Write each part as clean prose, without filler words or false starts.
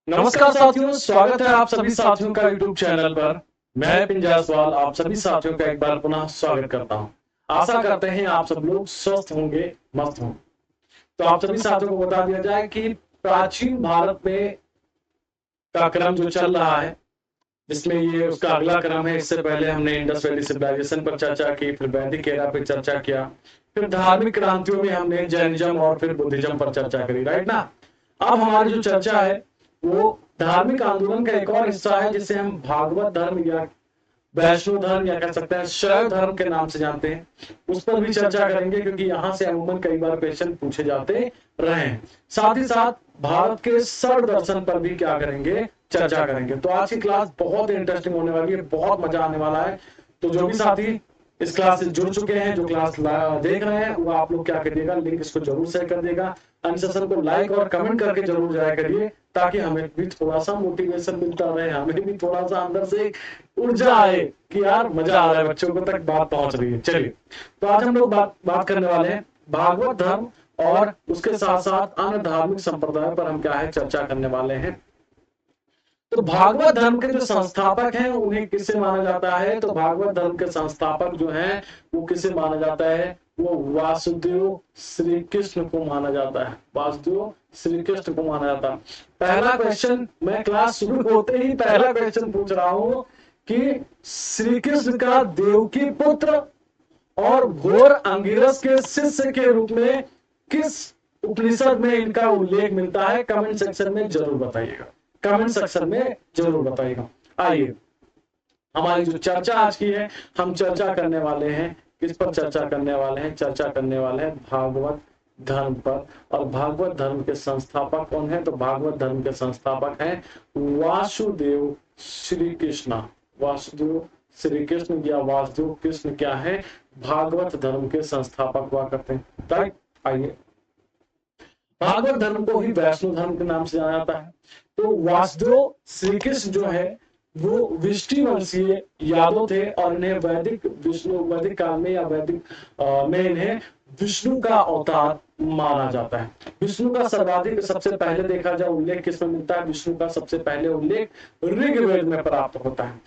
नमस्कार साथियों, स्वागत है आप सभी साथियों का यूट्यूब चैनल पर। मैं पिन जायसवाल आप सभी साथियों का एक बार पुनः स्वागत करता हूं। आशा करते हैं आप सब लोग स्वस्थ होंगे, मस्त होंगे। तो आप सभी साथियों को बता दिया जाए कि प्राचीन भारत में का क्रम जो चल रहा है, जिसमें ये उसका अगला क्रम है। इससे पहले हमने इंडस वैली सिविलाइजेशन पर चर्चा की, फिर वैदिक एरा पर चर्चा किया, फिर धार्मिक क्रांतियों में हमने जैनिज्म और फिर बुद्धिज्म पर चर्चा करी, राइट ना। अब हमारी जो चर्चा है वो धार्मिक आंदोलन का एक और हिस्सा है, जिसे हम भागवत धर्म या वैष्णव धर्म या कह सकते हैं शैव धर्म के नाम से जानते हैं। उस पर भी चर्चा करेंगे, क्योंकि यहाँ से अमूमन कई बार क्वेश्चन पूछे जाते रहे हैं। साथ ही साथ भारत के षड दर्शन पर भी क्या करेंगे, चर्चा करेंगे। तो आज की क्लास बहुत इंटरेस्टिंग होने वाली है, बहुत मजा आने वाला है। तो जो भी साथी इस क्लास से जुड़ चुके हैं, जो क्लास देख रहे हैं, वो आप लोग क्या करिएगा, लिंक इसको जरूर शेयर कर देगा। अन्य सेशन को लाइक और कमेंट करके जरूर जाया करिए, ताकि हमें भी थोड़ा सा मोटिवेशन मिलता रहे, हमें भी थोड़ा सा अंदर से ऊर्जा आए कि यार मजा आ रहा है, बच्चों को तक बात पहुंच रही है। चलिए, तो आज हम लोग बात करने वाले हैं भागवत धर्म और उसके साथ साथ अन्य धार्मिक संप्रदाय पर हम क्या है चर्चा करने वाले हैं। तो भागवत धर्म के जो संस्थापक हैं उन्हें किसे माना जाता है, तो भागवत धर्म के संस्थापक जो हैं वो किसे माना जाता है, वो वासुदेव श्री कृष्ण को माना जाता है। वासुदेव श्री कृष्ण को माना जाता है। पहला क्वेश्चन, मैं क्लास शुरू होते ही पहला क्वेश्चन पूछ रहा हूं कि श्री कृष्ण का देवकी पुत्र और घोर अंगिरस के शिष्य के रूप में किस उपनिषद में इनका उल्लेख मिलता है, कमेंट सेक्शन में जरूर बताइएगा। कमेंट सेक्शन में जरूर बताइएगा। आइए, हमारी जो चर्चा आज की है, हम चर्चा करने वाले हैं किस पर चर्चा करने वाले हैं, चर्चा करने वाले हैं भागवत धर्म पर। और भागवत धर्म के संस्थापक कौन है, तो भागवत धर्म के संस्थापक हैं वासुदेव श्री कृष्ण। वासुदेव श्री कृष्ण या वासुदेव कृष्ण क्या है, भागवत धर्म के संस्थापक हुआ करते हैं, राइट। आइए, भागवत धर्म को ही वैष्णव धर्म के नाम से जाना जाता है। तो वासुदेव श्री कृष्ण जो है वो विष्णुवंशीय यादव थे, और इन्हें वैदिक काल में या वैदिक में इन्हें विष्णु का अवतार माना जाता है। विष्णु का सर्वाधिक सबसे पहले देखा जाए उल्लेख किसमें मिलता है, विष्णु का सबसे पहले उल्लेख ऋग्वेद में प्राप्त होता है।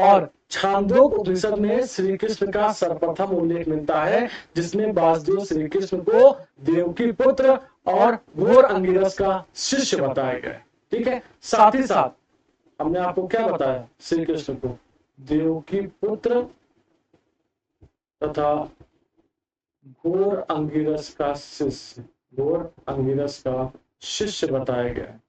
और छांदोग्य उपनिषद में श्री कृष्ण का सर्वप्रथम उल्लेख मिलता है, जिसमें वासुदेव श्री कृष्ण को देवकी पुत्र और घोर अंगिरस का शिष्य बताया गया है। ठीक है, साथ ही साथ हमने आपको क्या बताया, श्री कृष्ण को देवकी पुत्र तथा घोर अंगिरस का शिष्य, घोर अंगिरस का शिष्य बताया गया है।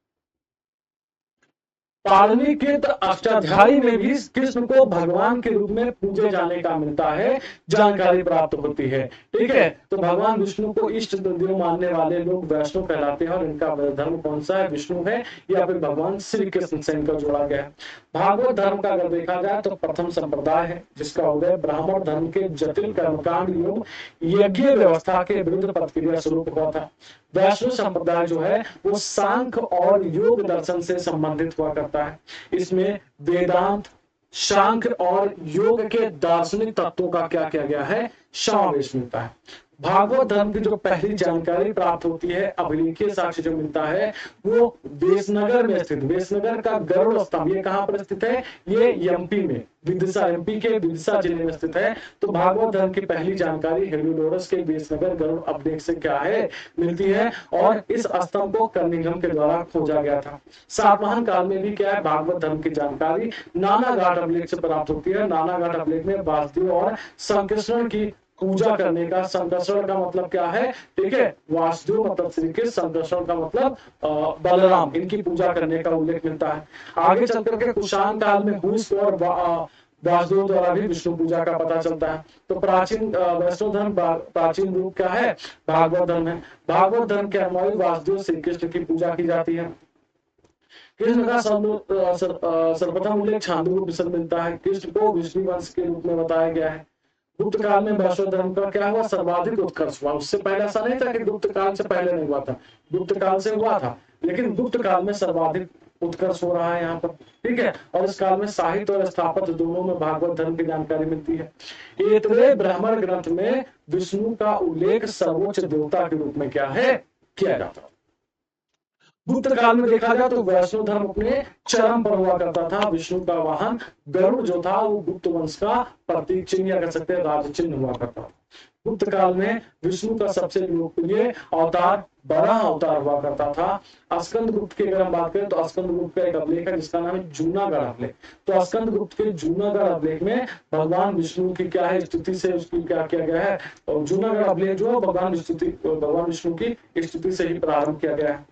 पाणिनि के अष्टाध्यायी में भी कृष्ण को भगवान के रूप में पूजे जाने का मिलता है, जानकारी प्राप्त होती है। ठीक है, तो भगवान विष्णु को इष्ट देव मानने वाले लोग वैष्णव कहलाते हैं। और इनका धर्म कौन सा है, विष्णु है या फिर भगवान श्री कृष्ण से इनका जोड़ा गया है। भागवत धर्म का अगर देखा जाए तो प्रथम संप्रदाय है, जिसका उदय ब्राह्मण धर्म के जटिल कर्मकांड एवं यज्ञ व्यवस्था के विरुद्ध प्रतिक्रिया स्वरूप हुआ था। वैष्णव संप्रदाय जो है वो सांख्य और योग दर्शन से संबंधित हुआ करता है। इसमें वेदांत, सांख्य और योग के दार्शनिक तत्वों का क्या किया गया है, समावेश मिलता है। भागवत धर्म की जो पहली जानकारी प्राप्त होती है, अभिलेखीय साक्ष्य जो मिलता है, वो वेसनगर में स्थित, वेसनगर का गरुड़ स्तंभ, ये कहां पर स्थित है, ये एमपी में, विदिशा, एमपी के विदिशा जिले में स्थित है। तो भागवत धर्म की पहली जानकारी हेरोडोटस के वेसनगर गरुड़ अभिलेख से क्या है, मिलती है। और इस स्तंभ को कर्निघन के द्वारा खोजा गया था। सातवाहन काल में भी क्या है, भागवत धर्म की जानकारी नाना घाट अभिलेख से प्राप्त होती है। नाना घाट अभिलेख में वासुदेव और संकृष्ण की पूजा करने का, संकर्षण का मतलब क्या है, ठीक है, वासुदेव मतलब श्री कृष्ण, संकर्षण का मतलब बलराम, इनकी पूजा करने का उल्लेख मिलता है। आगे चलकर के कुषाण काल में हुस और वासुदेव द्वारा भी विष्णु पूजा का पता चलता है। तो प्राचीन वैष्णव धर्म प्राचीन रूप क्या है, भागवत धर्म है। भागवत धर्म के अनुयायी वासुदेव श्री कृष्ण की पूजा की जाती है। कृष्ण का सर्वप्रथम उल्लेख छांदोग्य उपनिषद मिलता है। कृष्ण को विष्णु वंश के रूप में बताया गया है। गुप्त काल में वैष्णव धर्म का क्या हुआ, सर्वाधिक उत्कर्ष हुआ। उससे पहले ऐसा नहीं था कि गुप्त काल से पहले नहीं हुआ था, गुप्त काल से हुआ था, लेकिन गुप्त काल में सर्वाधिक उत्कर्ष हो रहा है यहाँ पर। ठीक है, और इस काल में साहित्य और स्थापत्य दोनों में भागवत धर्म की जानकारी मिलती है। एतरे ब्राह्मण ग्रंथ में विष्णु का उल्लेख सर्वोच्च देवता के रूप में क्या है, किया जाता है। गुप्त काल में देखा जाए तो वैष्णव धर्म अपने चरम पर हुआ करता था। विष्णु का वाहन गरुड़ जो था वो गुप्त वंश का प्रतीक चिन्ह या कह सकते हैं राज चिन्ह हुआ करता था। गुप्त काल में विष्णु का सबसे लोकप्रिय अवतार बराह अवतार हुआ करता था। स्कंद गुप्त की अगर हम बात करें तो स्कंद गुप्त का एक अभिलेख है जिसका नाम है जूनागढ़ अभिलेख। तो स्कंद गुप्त के जूनागढ़ अभिलेख में भगवान विष्णु की क्या है स्तुति से उसकी क्या किया गया है, और जूनागढ़ अभिलेख जो है भगवान विष्णु की स्तुति से ही प्रारंभ किया गया है।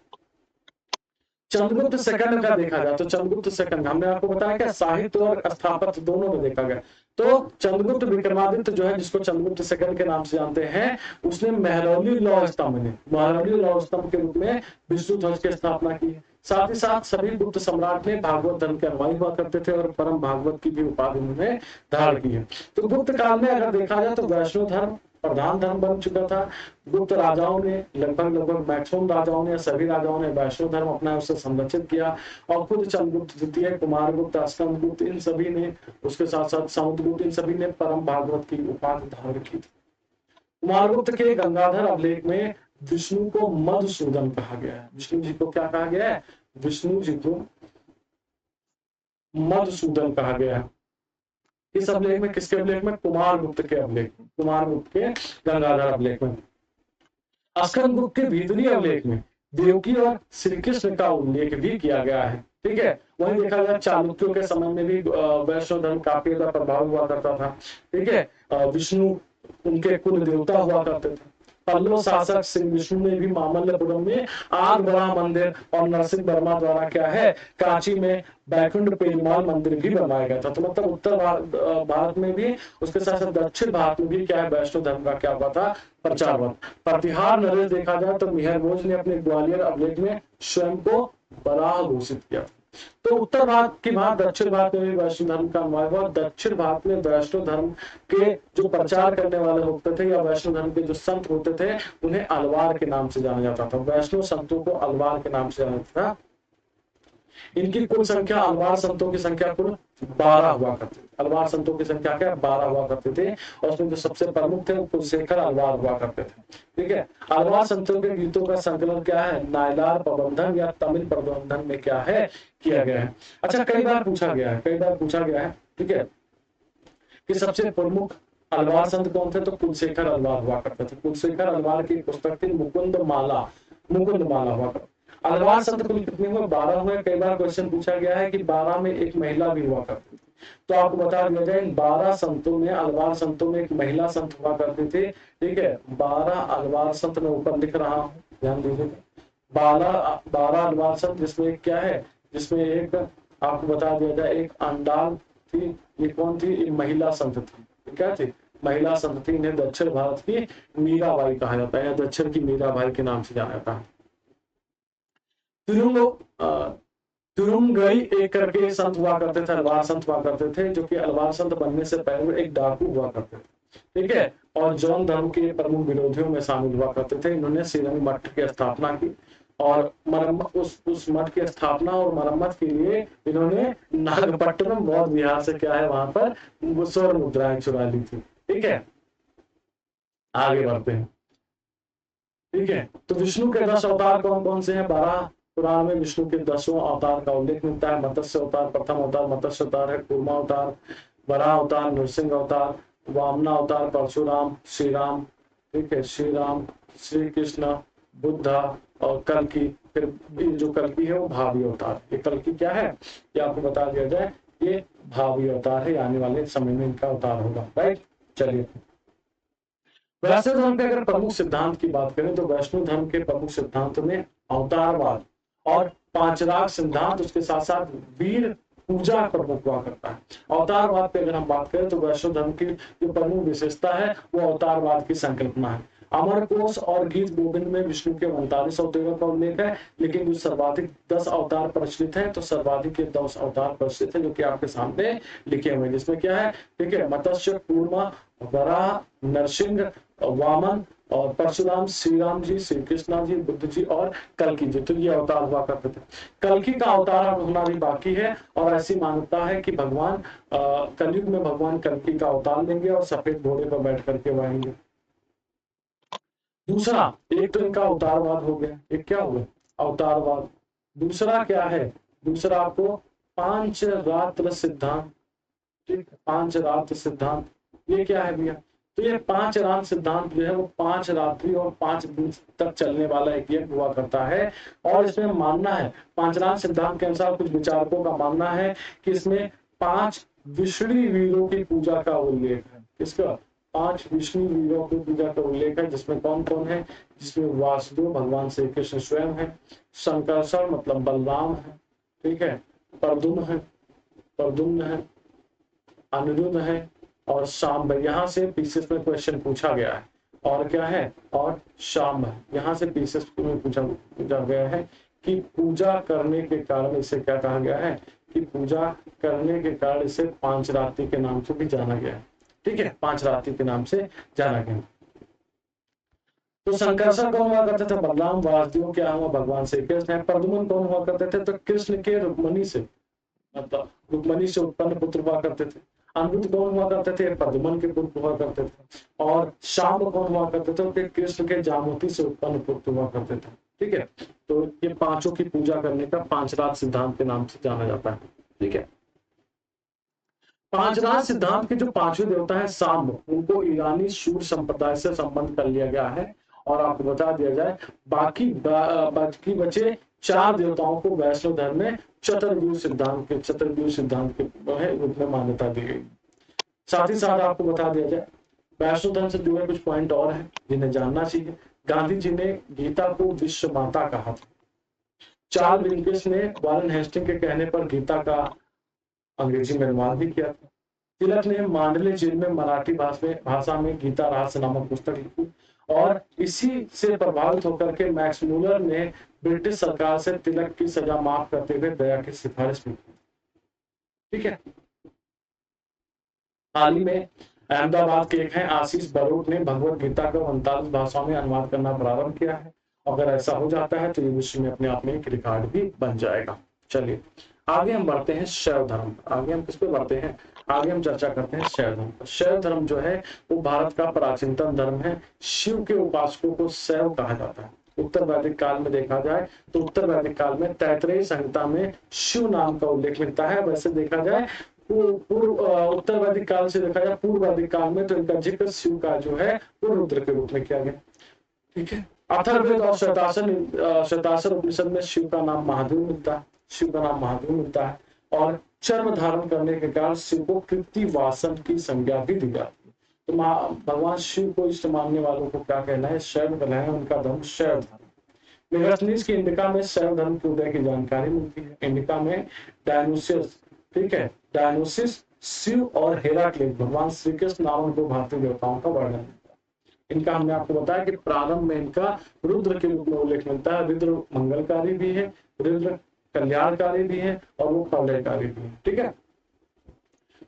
चंद्रगुप्त सेकंड का देखा जाए तो चंद्रगुप्त सेकंड हमने आपको बताया क्या साहित्य और स्थापत्य दोनों में देखा गया। तो चंद्रगुप्त विक्रमादित्य जो है जिसको चंद्रगुप्त सेकंड के नाम से जानते हैं, उसने महरौली लौह स्तंभ के रूप में विष्णु ध्वज की स्थापना की। साथ ही साथ सभी गुप्त सम्राट ने भागवत धर्म के अनुयायी हुआ करते थे और परम भागवत की भी उपाधि उन्होंने धारण की है। तो गुप्त काल में अगर देखा जाए तो वैष्णव धर्म प्रधान धर्म बन चुका था। गुप्त राजाओं ने लगभग मैक्सिमम राजाओं ने, सभी राजाओं ने वैष्णव धर्म अपना उसे संरक्षित किया और खुद चंद्रगुप्त द्वितीय, कुमारगुप्त, स्कंदगुप्त इन सभी ने, उसके साथ साथ समुद्रगुप्त, इन सभी ने परम भागवत की उपाधि धारण की थी। कुमारगुप्त के गंगाधर अभिलेख में विष्णु को मधुसूदन कहा गया है। विष्णु जी को क्या कहा गया है? विष्णु जी को मधुसूदन कहा गया है। इस अभिलेख में, किसके अभिलेख में? कुमारगुप्त के अभिलेख में, कुमारगुप्त के गंगाधर अभिलेख में। स्कंदगुप्त के भीतरी अभिलेख में देवकी और श्री कृष्ण का उल्लेख भी किया गया है। ठीक है, वहीं देखा जाए चालुक्यों के समय में भी वैष्णव धर्म काफी ज्यादा प्रभाव हुआ करता था। ठीक है, विष्णु उनके कुल देवता हुआ करते थे। पल्लव शासक श्री विष्णु ने भी मामल्लपुरम में आगबड़ा मंदिर और नरसिंह वर्मा द्वारा क्या है कांची में बैकुंठ पेरुमाल मंदिर भी बनवाया गया था। तो मतलब उत्तर भारत में भी, उसके साथ साथ दक्षिण भारत में भी क्या है वैष्णव धर्म का क्या हुआ था प्रचार हुआ। प्रतिहार नरेश देखा जाए तो मेहरभोज ने अपने ग्वालियर अभिलेख में स्वयं को बराह घोषित किया। तो उत्तर भारत की बात, दक्षिण भारत में भी वैष्णव धर्म का अनुयाय हुआ। दक्षिण भारत में वैष्णव धर्म के जो प्रचार करने वाले होते थे या वैष्णव धर्म के जो संत होते थे उन्हें अलवार के नाम से जाना जाता था। वैष्णव संतों को अलवार के नाम से जाना जाता था। इनकी कुल संख्या, अलवार संतों की संख्या कुल 12 हुआ करती थी। अलवार संतों की संख्या क्या 12 हुआ करते थे और उसमें जो सबसे प्रमुख थे वो कुलशेखर अलवार हुआ करते थे। ठीक है, अलवार संतों के गीतों का संकलन क्या है नायलार प्रबंधन या तमिल प्रबंधन में क्या है किया गया है। अच्छा, कई बार पूछा गया है ठीक है कि सबसे प्रमुख अलवार संत कौन थे, तो कुलशेखर अलवार हुआ करते थे। कुलशेखर अलवार की पुस्तक थी मुकुंद माला हुआ करती। अलवार संत कुल कितने हुए? 12 हुए। कई बार क्वेश्चन पूछा गया है कि 12 में एक महिला भी हुआ करती थी। तो आपको बता दिया जाए इन 12 संतों में, अलवार संतों में एक महिला संत हुआ करती थी। ठीक है, 12 अलवार संत मैं ऊपर लिख रहा हूँ, ध्यान दीजिएगा। 12 अलवार संत, जिसमें क्या है, जिसमें एक आपको बता दिया जाए एक अंडाल थी। ये कौन थी? ये महिला संत थी। क्या थी? महिला संत थी। इन्हें दक्षिण भारत की मीराबाई कहा जाता है, दक्षिण की मीराबाई के नाम से जाना जाता है। तुरुंगई एक करके संत हुआ करते थे, अलवार संत हुआ करते थे, जो कि अलवार संत बनने से पहले एक डाकू हुआ करते थे। ठीक है, और जौन धर्म के प्रमुख विरोधियों में शामिल हुआ करते थे। इन्होंने श्रीरंग मठ की स्थापना की और मरम्मत, उस मठ की स्थापना और मरम्मत के लिए इन्होंने नागपट्टनम बौद्ध विहार से क्या है वहां पर स्वर्ण मुद्राएं चुरा ली थी। ठीक है, आगे बढ़ते हैं। ठीक है, तो विष्णु के 10 अवतार कौन कौन से हैं? 12 पुराण में विष्णु के 10वें अवतार का उल्लेख मिलता है। मत्स्य अवतार प्रथम अवतार मत्स्य अवतार है, कूर्मा अवतार, वराह अवतार, नृसिंह अवतार, वामना अवतार, परशुराम, श्री राम। ठीक है, श्री राम, श्री कृष्ण, बुद्धा और कल्कि। फिर जो कल्कि है वो भावी अवतार। ये कल्कि क्या है ये आपको बता दिया जाए, ये भावी अवतार है, आने वाले समय में इनका अवतार होगा। राइट, चलिए। वैष्णव धर्म के अगर प्रमुख सिद्धांत की बात करें तो वैष्णव धर्म के प्रमुख सिद्धांत में अवतारवाद और पांचराग सिद्धांत, उसके साथ साथ वीर पूजा प्रमुख हुआ करता है। अवतारवाद पे अगर हम बात करें तो वैष्णव धर्म की जो प्रमुख विशेषता है वो अवतारवाद की संकल्पना है। अमर कोश और गीत गोविंद में विष्णु के 39 अवतारों का उल्लेख है, लेकिन जो सर्वाधिक 10 अवतार प्रचलित है तो सर्वाधिक 10 अवतार प्रचलित है जो कि आपके सामने लिखे हुए हैं, जिसमें क्या है? ठीक है, मत्स्य, कूर्मा, वराह, नरसिंह, वामन और परशुराम, श्री राम जी, श्री कृष्णा जी, बुद्ध जी और कल्कि जी। तो ये अवतार हुआ करते थे। कल्कि का अवतार होना भी बाकी है और ऐसी मान्यता है कि भगवान कलयुग में भगवान कल्कि का अवतार लेंगे और सफेद घोड़े पर बैठ करके वो आएंगे। दूसरा, एक तो इनका अवतारवाद हो गया। एक क्या हो गया? अवतारवाद। दूसरा क्या है, दूसरा आपको पांच रात्र सिद्धांत, ठीक, पांच रात्र सिद्धांत, ये क्या है भैया, तो ये पांच रात सिद्धांत जो है वो 5 रात्रि और 5 दिन तक चलने वाला एक यज्ञ हुआ करता है। और इसमें मानना है, पांच रात सिद्धांत के अनुसार कुछ विचारकों का मानना है कि इसमें 5 विष्णु वीरों की पूजा का उल्लेख है। किसका, 5 विष्णु वीरों की पूजा का उल्लेख है, जिसमें कौन कौन है, जिसमें वासुदेव भगवान श्री कृष्ण स्वयं है, शंकरसर मतलब बलराम है, ठीक है, प्रद्युम्न है, अनिरुद्ध है और शाम है। यहाँ से पीसेस में क्वेश्चन पूछा गया है, और क्या है, और शाम है। यहाँ से पीसेस में पूछा गया है कि पूजा करने के कारण इसे क्या कहा गया है, कि पूजा करने के कारण इसे 5 रात्रि के नाम से भी जाना गया है, ठीक है, 5 रात्रि के नाम से जाना गया। तो संकर्षण कौन हुआ करते थे, बलराम, वासुदेव क्या हुआ, भगवान श्री कृष्ण है। प्रद्युम्न कौन हुआ करते थे, तो कृष्ण के रुक्मणी से, मतलब रुक्मणी से उत्पन्न पुत्र हुआ करते थे। अनिरुद्ध कौन हुआ करते थे, प्रद्युम्न के पुत्र हुआ करते थे। और शाम कौन हुआ करते थे, तो कृष्ण के जामवती से उत्पन्न पुत्र हुआ करते थे, ठीक है। तो ये पांचों की पूजा करने का 5 रात सिद्धांत के नाम से जाना जाता है, ठीक है। 5 रात सिद्धांत के जो 5वें देवता है शाम, उनको ईरानी शूर संप्रदाय से संबंध कर लिया गया है। और आपको बता दिया जाए, बाकी बचे 4 देवताओं को वैष्णव धर्म में चतुर्व्यूह सिद्धांत के रूप में मान्यता दी गई। साथ ही साथ आपको बता दिया जाए, वैष्णव धर्म से जुड़े कुछ पॉइंट और हैं जिन्हें जानना चाहिए। गांधी जी ने गीता को विश्व माता कहा था। चार्ल्स विल्किंस ने वारेन हेस्टिंग के कहने पर गीता का अंग्रेजी में अनुवाद भी किया था। तिलक ने मांडले जेल में मराठी भाषा में गीता रहस्य नामक पुस्तक लिखी। और इसी से प्रभावित होकर के मैक्स मूलर ने ब्रिटिश सरकार से तिलक की सजा माफ करते हुए दया की सिफारिश की, ठीक है। हाल ही में अहमदाबाद के एक हैं आशीष बरोट ने भगवत गीता का 39 भाषाओं में अनुवाद करना प्रारंभ किया है। अगर ऐसा हो जाता है तो ये विश्व में अपने आप में एक रिकॉर्ड भी बन जाएगा। चलिए आगे हम बढ़ते हैं शैव धर्म। आगे हम किस पे बढ़ते हैं, आगे हम चर्चा करते हैं शैव धर्म। शैव धर्म जो है वो भारत का प्राचीनतम धर्म है। शिव के उपासकों को शैव कहा जाता है। उत्तर वैदिक काल में देखा जाए तो उत्तर वैदिक काल में तैत्तिरीय संहिता में शिव नाम का उल्लेख मिलता है। वैसे देखा जाए उत्तर वैदिक काल से देखा जाए पूर्व वैदिक काल में तो इनका जिक्र शिव का जो है वो रुद्र के रूप में किया गया, ठीक है। अथर्ववेद और श्वेताश्वर उपनिषद में शिव का नाम महादेव मिलता है। और चर्म धारण करने के कारण शिव को कृत्तिवासन की संज्ञा भी दी जाती है। तो भगवान शिव को इष्ट मानने वालों को क्या कहना है, शैव कहना है। उनका धर्म शैव धर्म। मेगास्थनीज की इंडिका में शैव धर्म के उदय की जानकारी मिलती है। इंडिका में डायनोसियस, ठीक है, डायनोसिस, शिव और हेराक्लिस भगवान श्री कृष्ण नामक 2 भारतीय देवताओं का वर्णन मिलता है। इनका हमने आपको बताया कि प्रारंभ में इनका रुद्र के रूप में उल्लेख मिलता है। रुद्र मंगलकारी भी है, रुद्र कल्याणकारी भी है और वो प्रलयकारी भी है, ठीक है।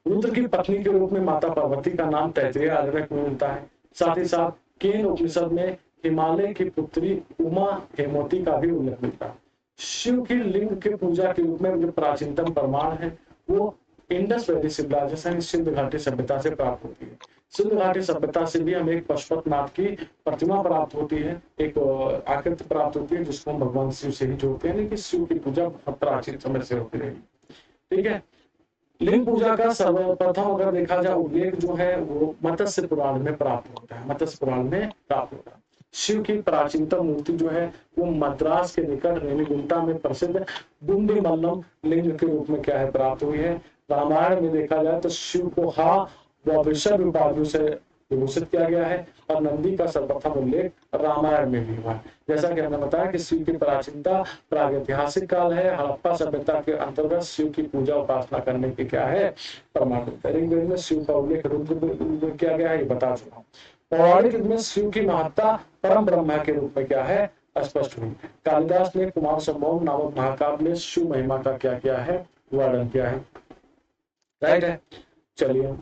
रुद्र की पत्नी के रूप में माता पार्वती का नाम तैत्तिरीय आरण्यक में मिलता है। साथ ही साथ केन उपनिषद में हिमालय की पुत्री उमा हेमवती का भी उल्लेख मिलता है। शिव की लिंग के पूजा के रूप में जो प्राचीनतम प्रमाण है वो इंडस वैली सिविलाइजेशन सिंध घाटी सभ्यता से प्राप्त होती है। सिंध घाटी सभ्यता से भी हमें एक पशुपतिनाथ की प्रतिमा प्राप्त होती है, एक आकृति प्राप्त होती है जिसको हम भगवान शिव से ही जोड़ते हैं, कि शिव की पूजा बहुत प्राचीन समय से होती रही, ठीक है। लिंग पूजा का सर्वप्रथम अगर देखा जाए उल्लेख जो है वो मत्स्य पुराण में प्राप्त होता है। मत्स्य पुराण में प्राप्त होता है। शिव की प्राचीनतम मूर्ति जो है वो मद्रास के निकट रेणीगुंटा में प्रसिद्ध गुंडी मल्लम लिंग के रूप में क्या है प्राप्त हुई है। रामायण में देखा जाए तो शिव को हा व वृषभ उपाधियों से विभूषित किया गया है और नंदी का सर्वप्रथम उल्लेख रामायण में भी हुआ है। जैसा कि हमने बताया कि शिव की प्राचीनता प्रागैतिहासिक काल है। हड़प्पा सभ्यता के अंतर्गत शिव की पूजा उपासना करने की क्या है प्रमाण ऋग्वेद में शिव का उल्लेख रुद्र किया गया है, ये बता चुका हूँ। पौराणिक युग में शिव की महत्ता परम ब्रह्मा के रूप में क्या है स्पष्ट हुई। कालिदास ने कुमार संभव नामक महाकाव्य में शिव महिमा का क्या किया है वर्णन किया है, राइट है। चलिए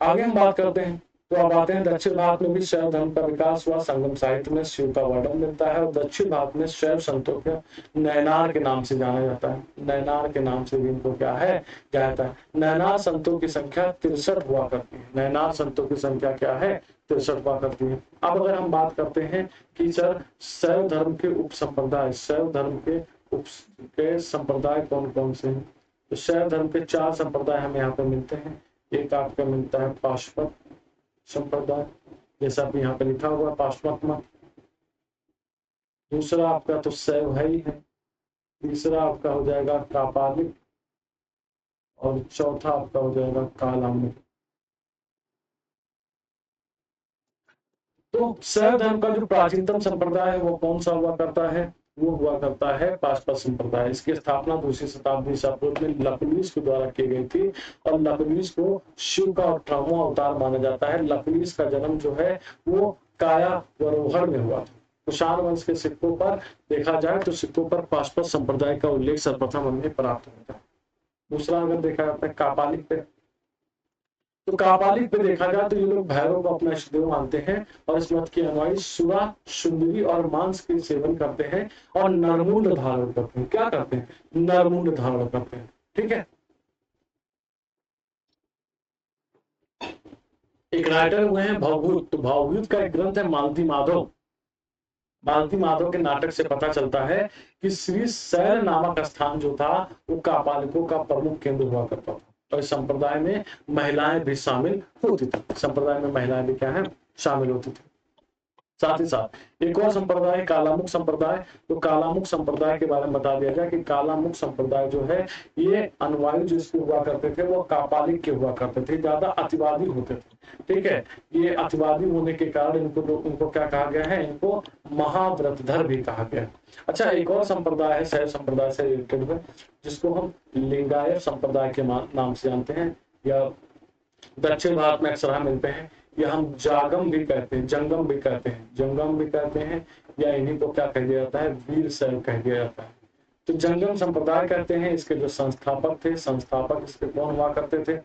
आगे हम बात करते हैं। तो अब आते हैं दक्षिण भारत में भी शैव धर्म का विकास हुआ। संगम साहित्य में शिव का वर्णन मिलता है और दक्षिण भारत में शैव संतों को नयनार के नाम से जाना जाता है। नयनार के नाम से भी इनको क्या है जाता है। नयनार संतों की संख्या 63 हुआ करती है। नयनार संतों की संख्या क्या है 63 हुआ करती है। अब अगर हम बात करते हैं कि सर शैव धर्म के उपसंप्रदाय, शैव धर्म के के संप्रदाय कौन कौन से हैं? तो शैव धर्म के 4 संप्रदाय हमें यहाँ पे मिलते हैं। एक आपका मिलता है पाशुपत संप्रदाय, जैसा आप यहाँ पे लिखा हुआ पाशुपत मत। दूसरा आपका तो शैव है ही है। तीसरा आपका हो जाएगा कापालिक, और चौथा आपका हो जाएगा कालामुख। तो शैव धर्म का जो प्राचीनतम संप्रदाय है वो कौन सा हुआ करता है? वो हुआ करता है पाशुपत संप्रदाय। इसकी स्थापना 2वीं शताब्दी ईसा पूर्व में लकुलिस के द्वारा की गई थी, और लकुलिस को शिव का 18वां अवतार माना जाता है। लकुलिस का जन्म जो है वो कायावरोहण में हुआ था। कुषाण वंश के सिक्कों पर देखा जाए तो सिक्कों पर पाशुपत संप्रदाय का उल्लेख सर्वप्रथम हमें प्राप्त होता है। दूसरा अगर देखा जाता है कापालिक पे, तो कापालिक पे देखा जाए तो ये लोग भैरव को अपना इष्टदेव मानते हैं, और इस मत के अनुयायी सुरा, सुंदरी और मांस के सेवन करते हैं, और नरमुंड धारण करते हैं। क्या करते हैं? नरमुंड धारण करते हैं। ठीक है। एक राइटर हुए हैं भवभूत, तो भवभूत का एक ग्रंथ है मालती माधव। मालती माधव के नाटक से पता चलता है कि श्री शैल नामक स्थान जो था वो कापालिकों का प्रमुख केंद्र हुआ करता था, और इस संप्रदाय में महिलाएं भी शामिल होती थी। संप्रदाय में महिलाएं भी क्या है? शामिल होती थी। साथ ही साथ एक और संप्रदाय है कालामुख संप्रदाय। तो कालामुख संप्रदाय के बारे में बता दिया जाए कि कालामुख संप्रदाय जो है ये अनुयायी जो इसके हुआ करते थे वो कापालिक के हुआ करते थे, ज्यादा अतिवादी होते थे। ठीक है। ये अतिवादी होने के कारण इनको क्या कहा गया है? इनको महाव्रतधर भी कहा गया है। अच्छा, एक और संप्रदाय है शैव संप्रदाय से रिलेटेड है, जिसको हम लिंगायत संप्रदाय के नाम से जानते हैं, या दक्षिण भारत में अक्सर मिलते हैं, या हम जागम भी कहते हैं, जंगम भी कहते हैं, जंगम भी कहते हैं, या इन्हीं को क्या कह दिया जाता है? वीर शैव कह दिया जाता है। तो जंगम संप्रदाय कहते हैं। इसके जो संस्थापक थे, संस्थापक इसके कौन हुआ करते थे?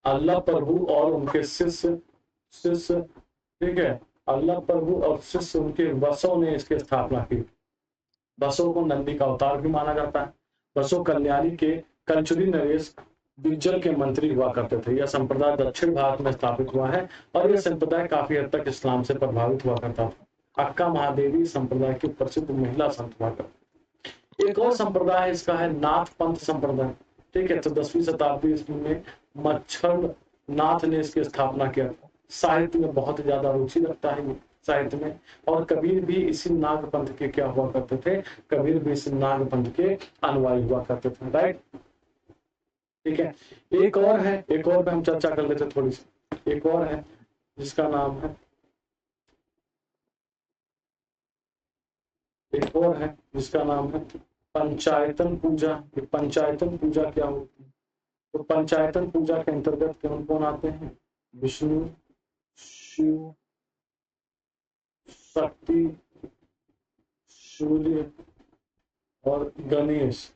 अल्लाह प्रभु और उनके शिष्य। ठीक है। अल्लाह प्रभु और शिष्य उनके वसों ने इसकी स्थापना की। वसों को नंदी का अवतार भी माना जाता है। वसो कल्याणी के कंचुरी नरेश बिज्जल के मंत्री हुआ करते थे। यह संप्रदाय दक्षिण भारत में स्थापित हुआ है, और यह संप्रदाय काफी हद तक इस्लाम से प्रभावित हुआ करता था। अक्का महादेवी संप्रदाय की प्रसिद्ध महिला संत हुआ करती। एक और संप्रदाय इसका है नाथ पंथ संप्रदाय। ठीक है। तो 10वीं शताब्दी में मच्छर नाथ ने इसकी स्थापना किया था। साहित्य में बहुत ज्यादा रुचि रखता है साहित्य में, और कबीर भी इसी नाग पंथ के क्या हुआ करते थे? कबीर भी इसी नाग पंथ के अनुयायी हुआ करते थे। राइट। ठीक है। एक और है, एक और पे हम चर्चा कर लेते थोड़ी सी। एक और है जिसका नाम है, एक और है जिसका नाम है पंचायतन पूजा। ये पंचायतन पूजा क्या होती है? तो पंचायतन पूजा के अंतर्गत कौन कौन आते हैं? विष्णु, शिव, शक्ति, सूर्य और गणेश।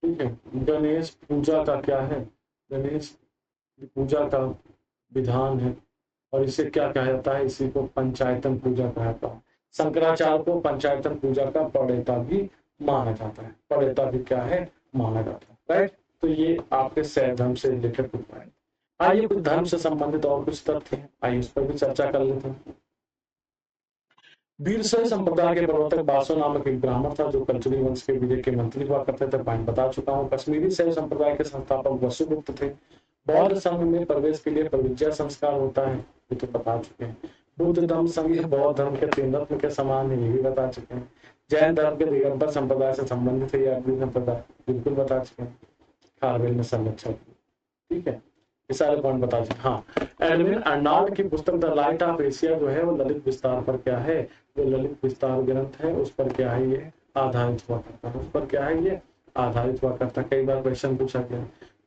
ठीक है। गणेश पूजा का क्या है? गणेश पूजा का विधान है, और इसे क्या कहा जाता है? इसी को पंचायतन पूजा कहा जाता है। शंकराचार्य को पंचायतन पूजा का प्रणेता भी माना जाता है। प्रणेता भी क्या है? माना जाता है। राइट। तो ये आपके शैव धर्म से रिलेटेड कुछ पॉइंट। आइए कुछ धर्म से संबंधित और कुछ तथ्य हैं, आइए उस पर भी चर्चा कर लेते हैं। वीरशैव संप्रदाय के प्रवर्तक बासो नामक एक ब्राह्मण था, जो कंचुरी वंश के विजय के मंत्री हुआ करते थे। पॉइंट बता चुका हूँ। कश्मीरी शैव संप्रदाय के संस्थापक वसुगुप्त थे। बौद्ध संघ में प्रवेश के लिए प्रविज्ञा संस्कार होता है, ये तो बता चुके हैं। बुद्ध धर्म संघ बौद्ध धर्म के तीन रत्न के समान है, ये भी बता चुके हैं। जैन धर्म के दिगंबर संप्रदाय से संबंधित है, या संप्रदाय बिल्कुल बता चुके हैं। खारवेल में संरक्षण। ठीक है। ये सारे पॉइंट बता चुके। हाँ, एडविन अर्नाल्ड की पुस्तक द लाइट ऑफ एशिया जो है वो ललित विस्तार पर क्या है? वो ललित विस्तार ग्रंथ है, उस पर क्या है? ये आधारित हुआ करता है। उस पर क्या है? ये आधारित हुआ करता है। कई बार क्वेश्चन पूछा गया।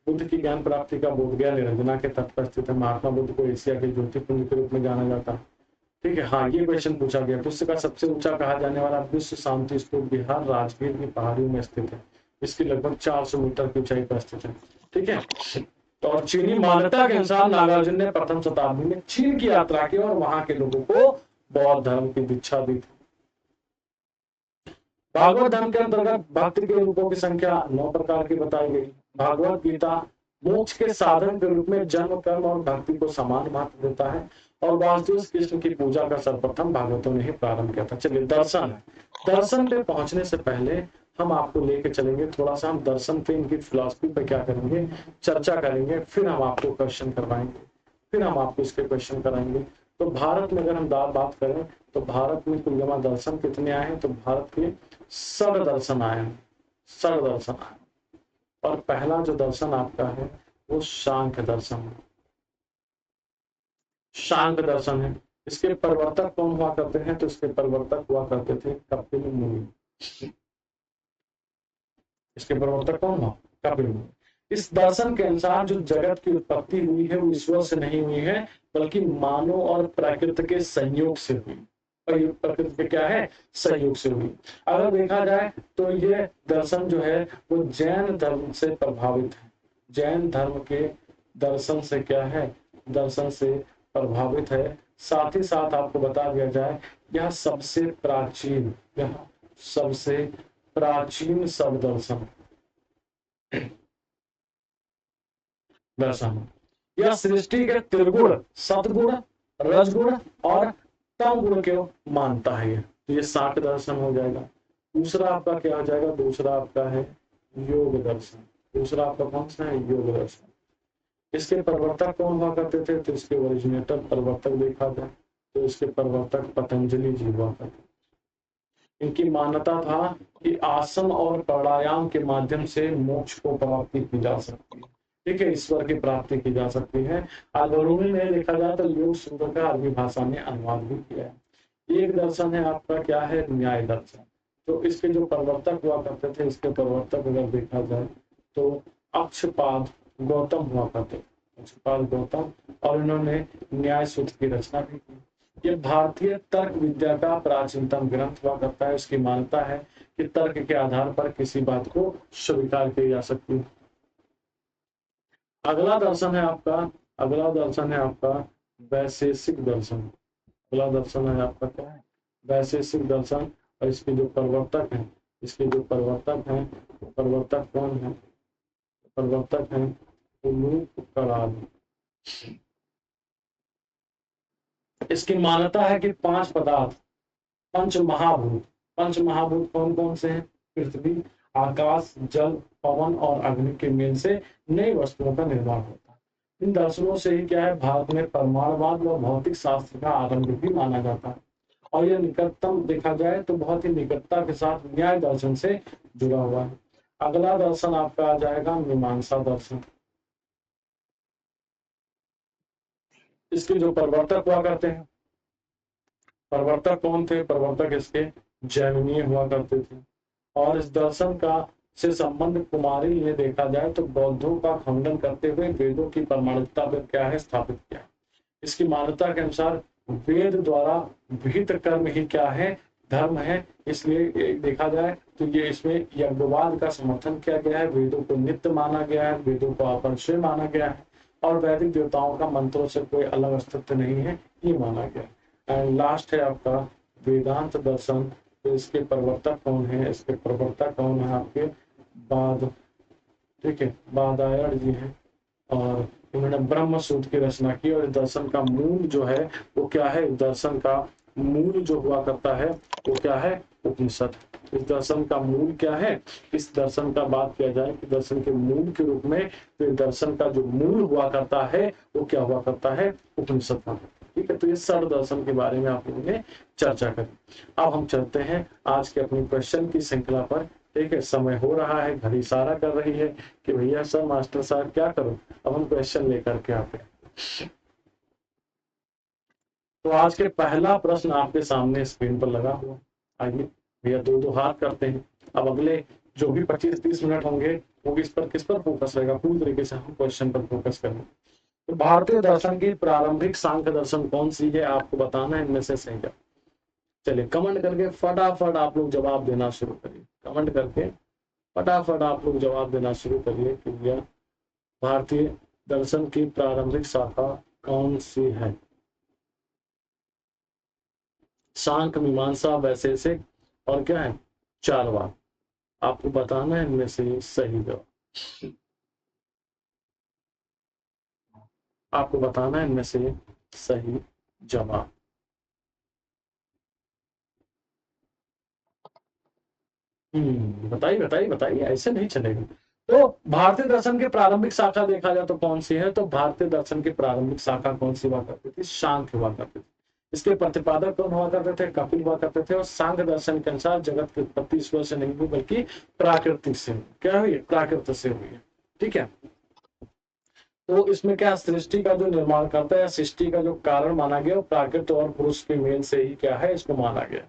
बुद्ध की ज्ञान प्राप्ति का बोधगया निरंजना के तट पर स्थित है। महात्मा बुद्ध को एशिया के ज्योतिपुंज के रूप में जाना जाता है। ठीक है। हाँ, ये क्वेश्चन पूछा गया। विश्व का सबसे ऊंचा कहा जाने वाला विश्व शांति स्तूप बिहार राजगीर की पहाड़ियों में स्थित है। इसकी लगभग 400 मीटर की ऊंचाई पर स्थित है। ठीक है। और चीनी मान्यता के अनुसार नागार्जुन ने प्रथम शताब्दी में चीन की यात्रा की और वहां के लोगों को बौद्ध धर्म की दीक्षा दी थी। भागवत धर्म के अंतर्गत भक्ति के रूपों की संख्या 9 प्रकार की बताई गई। भागवत गीता मोक्ष के साधन के रूप में जन्म, कर्म और भक्ति को समान महत्व देता है, और वासुदेव कृष्ण की पूजा का सर्वप्रथम भागवतों ने ही प्रारंभ किया था। चलिए दर्शन, दर्शन पे पहुंचने से पहले हम आपको लेके चलेंगे थोड़ा सा, हम दर्शन पे इनकी फिलॉसफी पे क्या करेंगे, चर्चा करेंगे, फिर हम आपको क्वेश्चन करवाएंगे, फिर हम आपको इसके क्वेश्चन कराएंगे। तो भारत में अगर हम बात करें तो भारत में कुल जमा दर्शन कितने आए हैं, तो भारत के 6 दर्शन आए हैं, 6 दर्शन आए। और पहला जो दर्शन आपका है वो सांख्य दर्शन है, सांख्य दर्शन है। इसके प्रवर्तक कौन हुआ करते हैं, तो इसके प्रवर्तक हुआ करते थे कपिल मुनि। इसके प्रवर्तक कौन हुआ, कपिल मुनि। इस दर्शन के अनुसार जो जगत की उत्पत्ति हुई है वो ईश्वर से नहीं हुई है, बल्कि मानव और प्रकृति के संयोग से हुई। प्रकृति के क्या है, संयोग से हुई। अगर देखा जाए तो ये दर्शन जो है वो जैन धर्म से प्रभावित है, जैन धर्म के दर्शन से क्या है, दर्शन से प्रभावित है। साथ ही साथ आपको बता दिया जाए यह सबसे प्राचीन, यह सबसे प्राचीन सब दर्शन दर्शन, यह सृष्टि के त्रिगुण, सतगुण, रजगुण और तम गुण को मानता है। तो ये सांख्य दर्शन हो जाएगा। दूसरा आपका क्या हो जाएगा, दूसरा आपका है योग दर्शन। दूसरा आपका कौन सा है, योग दर्शन। इसके प्रवर्तक कौन हुआ करते थे, तो इसके ओरिजिनेटर प्रवर्तक देखा जाए तो इसके प्रवर्तक पतंजलि जी हुआ करते। इनकी मान्यता था कि आसन और प्राणायाम के माध्यम से मोक्ष को प्राप्ति की जा सकती है, ठीक है, ईश्वर की प्राप्ति की जा सकती है। अगरुणी में देखा जाए तो योग सूत्र का अरबी भाषा में अनुवाद भी किया है। एक दर्शन है आपका क्या है, न्याय दर्शन। तो इसके जो प्रवर्तक हुआ करते थे, इसके प्रवर्तक अगर देखा जाए तो अक्षपाद गौतम हुआ करते थे, अक्षपाद गौतम, और इन्होंने न्याय सूत्र की रचना भी की। ये भारतीय तर्क विद्या का प्राचीनतम ग्रंथ हुआ करता है। उसकी मान्यता है कि तर्क के आधार पर किसी बात को स्वीकार की जा सकती है। अगला दर्शन है आपका, अगला दर्शन है आपका वैशेषिक दर्शन। अगला दर्शन है आपका क्या है, वैशेषिक दर्शन। और इसके जो प्रवर्तक हैं, इसके जो प्रवर्तक हैं, प्रवर्तक कौन है, प्रवर्तक हैं उलूप कराल। इसकी मान्यता है कि 5 पदार्थ, पंच महाभूत, पंच महाभूत कौन कौन से हैं, पृथ्वी, आकाश, जल, पवन और अग्नि के मेल से नई वस्तुओं का निर्माण होता है। इन दर्शनों से ही क्या है, भारत में परमाणुवाद व भौतिक शास्त्र का आरंभ भी माना जाता है। और यह निकटतम देखा जाए तो बहुत ही निकटता के साथ न्याय दर्शन से जुड़ा हुआ है। अगला दर्शन आपका आ जाएगा मीमांसा दर्शन। इसके जो प्रवर्तक हुआ करते हैं, प्रवर्तक कौन थे, प्रवर्तक इसके जैमिनीय हुआ करते थे। और इस दर्शन का से संबंध कुमारी ने देखा जाए तो बौद्धों का खंडन करते हुए वेदों की प्रमाणिकता पर क्या है, स्थापित किया। इसकी मान्यता के अनुसार वेद द्वारा विहित कर्म ही क्या है, धर्म है। इसलिए देखा जाए तो ये इसमें यज्ञवाद का समर्थन किया गया है, वेदों को नित्य माना गया है, वेदों को अपरिचय माना गया है, और वैदिक देवताओं का मंत्रों से कोई अलग अस्तित्व नहीं है, ये माना गया। एंड लास्ट है आपका वेदांत दर्शन। तो इसके प्रवर्तक कौन है, इसके प्रवर्तक कौन है आपके बाद, ठीक है, बादरायण जी हैं, और उन्होंने ब्रह्म सूत्र की रचना की। और दर्शन का मूल जो है वो क्या है, दर्शन का मूल जो हुआ करता है वो क्या है, उपनिषद। इस दर्शन का मूल क्या है, इस दर्शन का बात किया जाए कि दर्शन के मूल के रूप में, तो दर्शन का जो मूल हुआ करता है वो क्या हुआ करता है, उपनिषद का। ठीक है, तो ये सर्व दर्शन के बारे में आप लोगों ने चर्चा करी। अब हम चलते हैं आज के अपने क्वेश्चन की श्रृंखला पर। ठीक है, समय हो रहा है, घड़ी इशारा कर रही है कि भैया सर, मास्टर साहब क्या करो, अब हम क्वेश्चन लेकर के आते हैं। तो आज के पहला प्रश्न आपके सामने स्क्रीन पर लगा हुआ, आइए भैया दो दो हाथ करते हैं। अब अगले जो भी 25-30 मिनट होंगे वो किस पर फोकस रहेगा, पूरी तरीके से हम क्वेश्चन पर फोकस करेंगे। तो भारतीय दर्शन की प्रारंभिक सांख्य दर्शन कौन सी है, आपको बताना है इनमें से सही जवाब। चलिए कमेंट करके फटाफट आप लोग जवाब देना शुरू करिए, कमेंट करके फटाफट आप लोग जवाब देना शुरू करिए कि भैया भारतीय दर्शन की प्रारंभिक शाखा कौन सी है। सांख्य, मीमांसा, वैशेषिक और क्या है, चारवाक। आपको बताना है इनमें से सही जवाब, आपको बताना है इनमें से सही जवाब। बताइए बताइए बताइए, ऐसे नहीं चलेगा। तो भारतीय दर्शन के प्रारंभिक शाखा देखा जाए तो कौन सी है? तो भारतीय दर्शन की प्रारंभिक शाखा कौन सी हुआ करती थी? सांख्य हुआ करती थी। इसके प्रतिपादक कौन हुआ करते थे? कपिल हुआ करते थे। और सांख्य दर्शन के अनुसार जगत की उत्पत्ति ईश्वर से नहीं हुई बल्कि प्राकृतिक से हुई। क्या हुई? प्राकृत से हुई है। ठीक है। तो इसमें क्या, सृष्टि का जो निर्माण करता है, सृष्टि का जो कारण माना गया, प्राकृत और पुरुष के मेल से ही क्या है, इसको माना गया।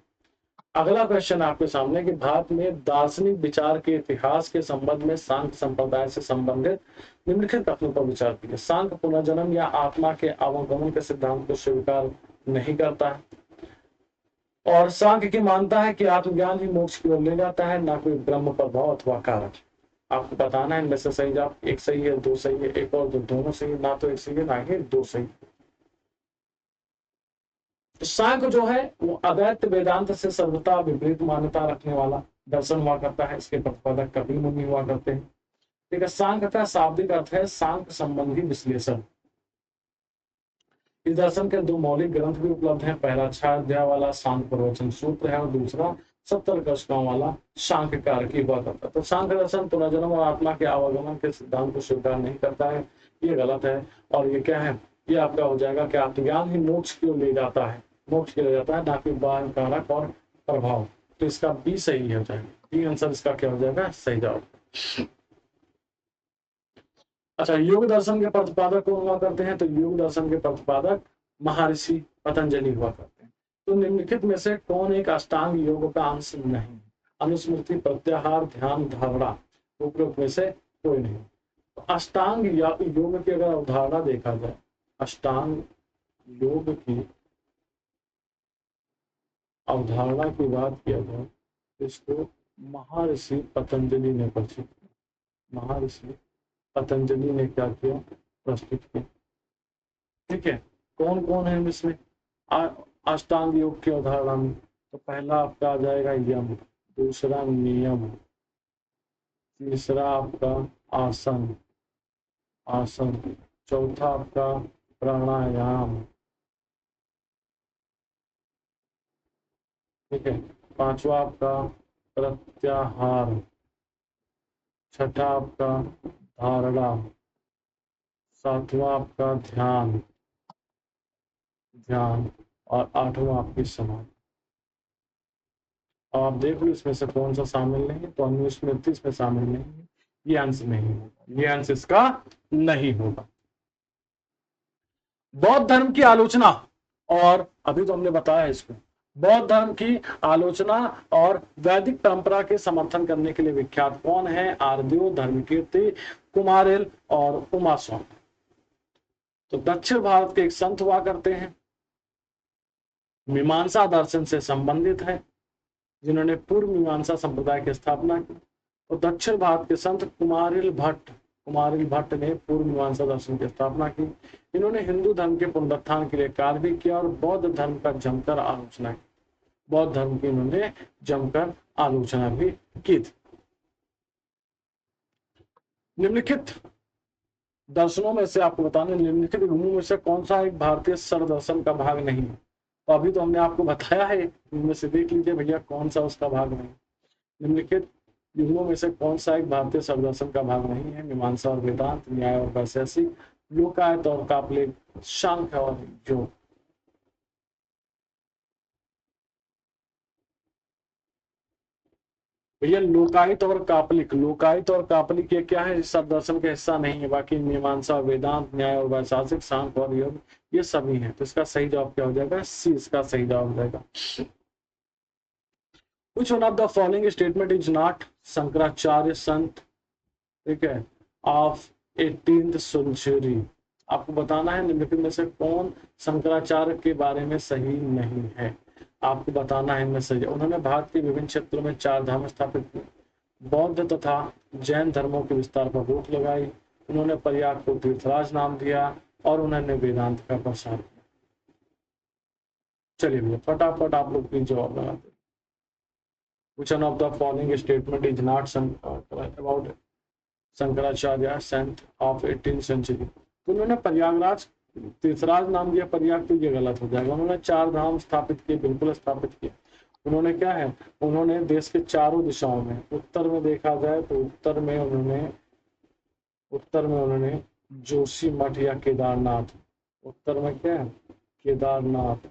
अगला क्वेश्चन आपके सामने कि भारत में दार्शनिक विचार के इतिहास के संबंध में सांख्य संप्रदाय से संबंधित निम्नलिखित कथनों पर विचार कीजिए। सांख्य पुनर्जन्म या आत्मा के आवागमन के सिद्धांत को स्वीकार नहीं करता है, और सांख्य की मानता है कि आत्मज्ञान ही मोक्ष की ओर ले जाता है, ना कोई ब्रह्म प्रभाव अथवा कारण। आपको बताना है इनमें से सही जवाब। एक सही है, दो सही है, एक और दो, दोनों सही है। ना तो एक सही है, ना ही दो सही। तो सांख्य जो है वो अद्वैत वेदांत से सर्वथा विपरीत मान्यता रखने वाला दर्शन हुआ करता है। इसके प्रतिपादक कपिल मुनि हुआ करते हैं। ठीक है। सांख्य का शाब्दिक अर्थ है सांख्य संबंधी विश्लेषण। इस दर्शन के दो मौलिक ग्रंथ भी उपलब्ध हैं। पहला 6 अध्याय वाला सांख्य प्रवचन सूत्र है, और दूसरा 70 कक्षाओं वाला सांख्य कारकी हुआ करता है। तो सांख्य दर्शन पुनर्जन्म और आत्मा के आवागमन के सिद्धांत को स्वीकार नहीं करता है, ये गलत है। और ये क्या है, ये आपका हो जाएगा कि आत्मज्ञान ही मोक्ष की ओर ले जाता है, मोक्ष के ले जाता है, ना कि बाह्य कारक और प्रभाव। तो इसका बी सही हो जाएगा। बी आंसर इसका क्या हो जाएगा? सही जवाब। अच्छा, योग दर्शन के प्रतिपादक कौन हुआ करते हैं? तो योग दर्शन के प्रतिपादक महर्षि पतंजलि हुआ करते हैं। तो निम्नलिखित में से कौन एक अष्टांग योग का अंश नहीं? अनुस्मृति, प्रत्याहार, ध्यान, धारणा, उपरोक्त में से कोई नहीं। तो अष्टांग या योग की अगर अवधारणा देखा जाए, अष्टांग योग की अवधारणा की बात किया जाए, इसको महर्षि पतंजलि ने प्रस्तुत किया। महर्षि पतंजलि ने क्या किया? प्रस्तुत किया। ठीक है। कौन कौन है इसमें अष्टांग योग की अवधारणा में? तो पहला आपका आ जाएगा यम, दूसरा नियम, तीसरा आपका आसन, चौथा आपका प्राणायाम। ठीक है। पांचवा आपका प्रत्याहार, छठा आपका धारणा, सातवां आपका ध्यान, और आठवां आपकी समाधि। आप देख लो इसमें से कौन सा शामिल नहीं है। तो अनुस्मृति इसमें शामिल नहीं है, ये अंश नहीं होगा, ये अंश इसका नहीं होगा। बौद्ध धर्म की आलोचना, और अभी तो हमने बताया इसको, बौद्ध धर्म की आलोचना और वैदिक परंपरा के समर्थन करने के लिए विख्यात कौन है? आर्यों, धर्मकीर्ति, कुमारिल और उमा स्वामी। तो दक्षिण भारत के एक संत हुआ करते हैं, मीमांसा दर्शन से संबंधित है, जिन्होंने पूर्व मीमांसा संप्रदाय की स्थापना की। तो दक्षिण भारत के संत कुमारिल भट्ट ने पूर्व मीमांसा दर्शन की स्थापना की। इन्होंने हिंदू धर्म के पुनरुत्थान के लिए कार्य भी किया और बौद्ध धर्म का जमकर आलोचना की। बौद्ध धर्म की इन्होंने जमकर आलोचना भी की थी। निम्नलिखित दर्शनों में से आपको बताना, निम्नलिखित युगों में से कौन सा एक भारतीय सर्वदर्शन का भाग नहीं है? तो अभी तो हमने आपको बताया है, इनमें से देख लीजिए भैया कौन सा उसका भाग नहीं। निम्नलिखित युगों में से कौन सा एक भारतीय सर्वदर्शन का भाग नहीं है? मीमांसा और वेदांत, न्याय और वैशेषिक, लोकायत और कापलिक, सांख्य और योग। भैया लोकायत और कापलिक ये क्या है? सर्वदर्शन का हिस्सा नहीं है। बाकी मीमांसा, वेदांत, न्याय और वैशेषिक, सांख्य और योग ये सभी हैं। तो इसका सही जवाब क्या हो जाएगा? सी इसका सही जवाब हो जाएगा। Which one of the following statement is not Shankaracharya संत, ठीक है, ऑफ 18th century? आपको बताना है निम्नलिखित में से कौन शंकराचार्य के बारे में सही नहीं है। आपको बताना है इनमें से। उन्होंने भारत के विभिन्न क्षेत्रों में 4 धाम स्थापित किए, बौद्ध तथा जैन धर्मों के विस्तार पर रोक लगाई, उन्होंने प्रयाग को तीर्थराज नाम दिया, और उन्होंने वेदांत का प्रसार किया। चलिए भैया फटाफट आप लोग प्लीज जवाब लगाते। Which one of the following statement is not about Shankaracharya saint of 18th century? तो उन्होंने प्रयागराज तीसरा नाम दिया पर्याप्त, तो ये गलत हो जाएगा। उन्होंने 4 धाम स्थापित किए, बिल्कुल स्थापित किए। उन्होंने क्या है, उन्होंने देश के चारों दिशाओं में, उत्तर में देखा जाए तो उत्तर में उन्होंने जोशी मठ या केदारनाथ, उत्तर में क्या है, केदारनाथ,